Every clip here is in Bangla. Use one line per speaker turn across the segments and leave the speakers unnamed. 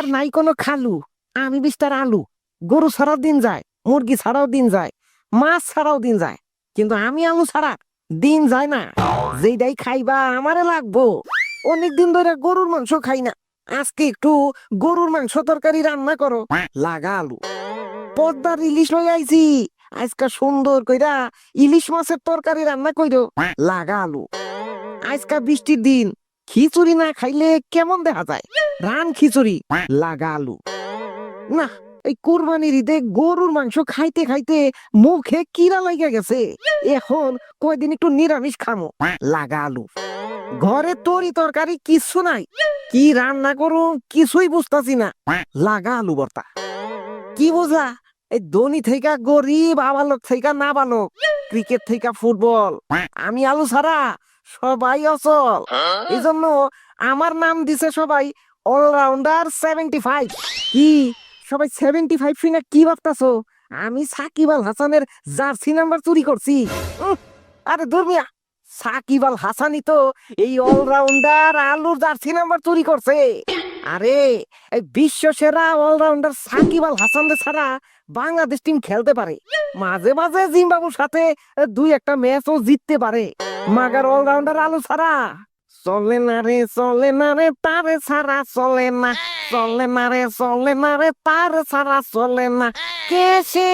আমার নাই কোনো খালু, আমি বিস্তার আলু। গরু ছাড়াও দিন যায়, মুরগি ছাড়াও দিন যায়, মাছ ছাড়াও দিন যায়, কিন্তু আমি আলু ছাড়া দিন যায় না। যেটাই খাইবা আমারে লাগবো। অনেকদিন ধরে গরুর মাংস খাই না, আজকে একটু গরুর মাংস তরকারি রান্না করো। লাগা আলু। পদ্মার ইলিশ লই আইছি, আজকা সুন্দর কইরা ইলিশ মাছের তরকারি রান্না কইরো। লাগা আলু। আজকা বৃষ্টির দিন, খিচুড়ি না খাইলে কেমন দেখা যায়? রান খিচুড়ি। লাগা আলু। না, এই কুরবানির ঈদে গরুর মাংস খাইতে খাইতে মুখে কিরা লাগা গেছে। এখন কয়দিন একটু নিরামিষ খামো। লাগা আলু। ঘরে তরি তরকারি কিছু নাই, কি রান্না করুন কিছুই বুঝতাছি না। লাগা আলু ভর্তা। কি বুঝলা? এই ধনী থেকে গরিব, আবালক থেকে নাবালক, ক্রিকেট থেকে ফুটবল, আমি আলু ছাড়া সবাই অচল। এই জন্য আমার নাম দিছে সবাই অলরাউন্ডার 75। কি সবাই 75 শুনে কি ভাবতাছো? আমি সাকিব আল হাসানের জার্সি নাম্বার চুরি করছি? আরে ধর্মিয়া, সাকিব আল হাসানই তো এই অলরাউন্ডার আলুর জার্সি নাম্বার চুরি করছে। আরে এই বিশ্ব সেরা অলরাউন্ডার সাকিব আল হাসান ছাড়া বাংলাদেশ টিম খেলতে পারে, মাঝে মাঝে জিম্বাবুর সাথে দুই একটা ম্যাচও জিততে পারে, মাগার অলরাউন্ডার আলু ছাড়া চলে না রে, চলে না রে, তারে ছাড়া চলে না, চলে না রে, চলে না রে, তারে ছাড়া চলে না। কে সে?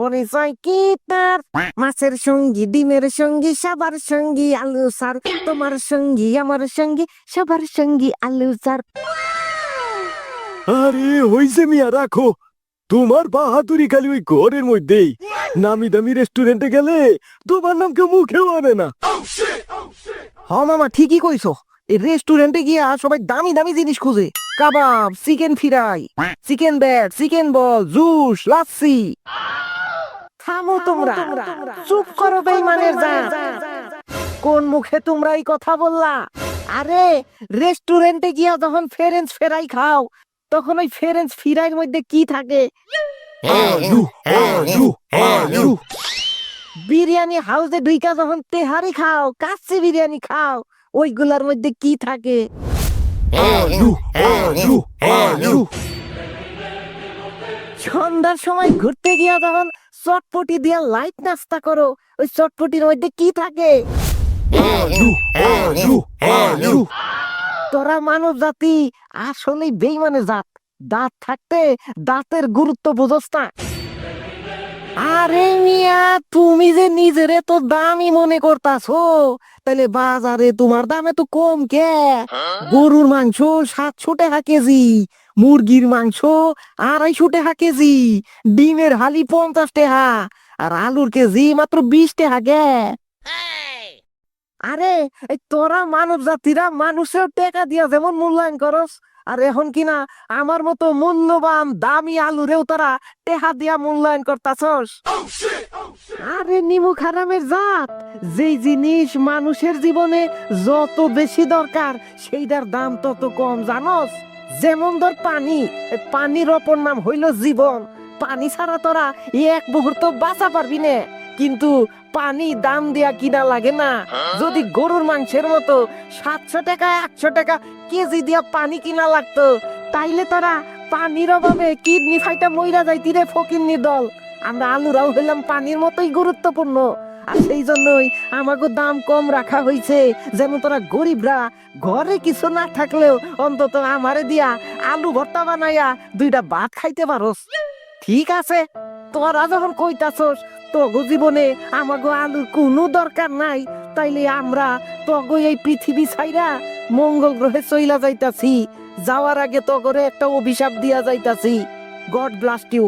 পরিচয় কি তার? মাছের সঙ্গী, ডিমের সঙ্গী, সবার সঙ্গী আলু সার। তোমার সঙ্গী, আমার সঙ্গী, সবার সঙ্গী আলু সার।
আরে হইছে মিয়া, রাখো। তোমার বাহাদুরি খালি ওই ঘরের মধ্যেই। নামি দামি রেস্টুরেন্টে গেলে তোমার নাম কেউ মুখেও আনে না।
হ মামা, ঠিকই কইছো। এই রেস্টুরেন্টে গিয়া সবাই দামি দামি জিনিস খুঁজে। কাবাব, chicken fry, chicken bat, chicken ball, juice, lassi. থামো তোমরা, চুপ করো বেঈমানের জাত। কোন মুখে তোমরা এই কথা বললা? আরে রেস্টুরেন্টে গিয়া যখন ফ্রেঞ্চ ফ্রাই খাও, তখন ওই ফ্রেঞ্চ ফ্রাইয়ের মধ্যে কি থাকে?
আলু, আলু, আলু।
বিরিয়ানি হাউসে ঢুইকা যখন তেহারি খাও, কাচ্চি বিরিয়ানি খাও, ওইগুলার মধ্যে কি থাকে?
আলু, আলু, আলু।
সন্ধ্যার সময় ঘুরতে গিয়া যখন চটপটি দিয়া লাইট নাস্তা করো, ওই চটপটির মধ্যে কি থাকে?
আলু, আলু, আলু।
তোরা মানব জাতি আসলেই বেইমানের জাত। দাঁত থাকতে দাঁতের গুরুত্ব বুঝস না। আরে মিয়া, তুমি যে নিজেরে তো দামি মনে করতাছো, তাহলে বাজারে তোমার দামে তো কম কে? গরুর মাংস 700 টাকা কেজি, মুরগির মাংস 250 টাকা কেজি, ডিমের হালি 50 টাকা, আর আলুর কেজি মাত্র 20 টাকা গে। আরে এই তোরা মানব জাতিরা মানুষের টাকা দিয়া যেমন মূল্যায়ন করস, আর এখন কিনা আমার মতো মূল্যবান দামি আলুরেও তোরা টেহা দিয়া মূল্যায়ন করতাছস। আরে নিমু খারামের জাত, যেই জিনিস মানুষের জীবনে যত বেশি দরকার সেইটার দাম তত কম, জানস? যেমন ধর পানি, এই পানির অপর নাম হইল জীবন। পানি ছাড়া তোরা এক মুহূর্ত বাঁচা পারবি না, কিন্তু পানি দাম দিয়া কিনা লাগে না। যদি গরুর মাংসের মতো 700 টাকা 100 টাকা কেজি দিয়া পানি কিনা লাগতো, তাইলে তোরা পানির অভাবে কিডনি ফাইটা মইরা যাইতি রে ফকিন্নি দল। আমরা আলুরাও হইলাম পানির মতোই গুরুত্বপূর্ণ, আর সেই জন্যই আমাকে দাম কম রাখা হয়েছে, যেন তোরা গরিবরা ঘরে কিছু না থাকলেও অন্তত আমারে দিয়া আলু ভর্তা বানাইয়া দুইটা ভাত খাইতে পারোস। ঠিক আছে, তোরা যখন কইতাছস তগো জীবনে আমাগো আলুর কোনো দরকার নাই, তাইলে আমরা তগো এই পৃথিবী ছাইরা মঙ্গল গ্রহে চইলা যাইতাছি। যাওয়ার আগে তগরে একটা অভিশাপ দিয়া যাইতাছি। God blast you.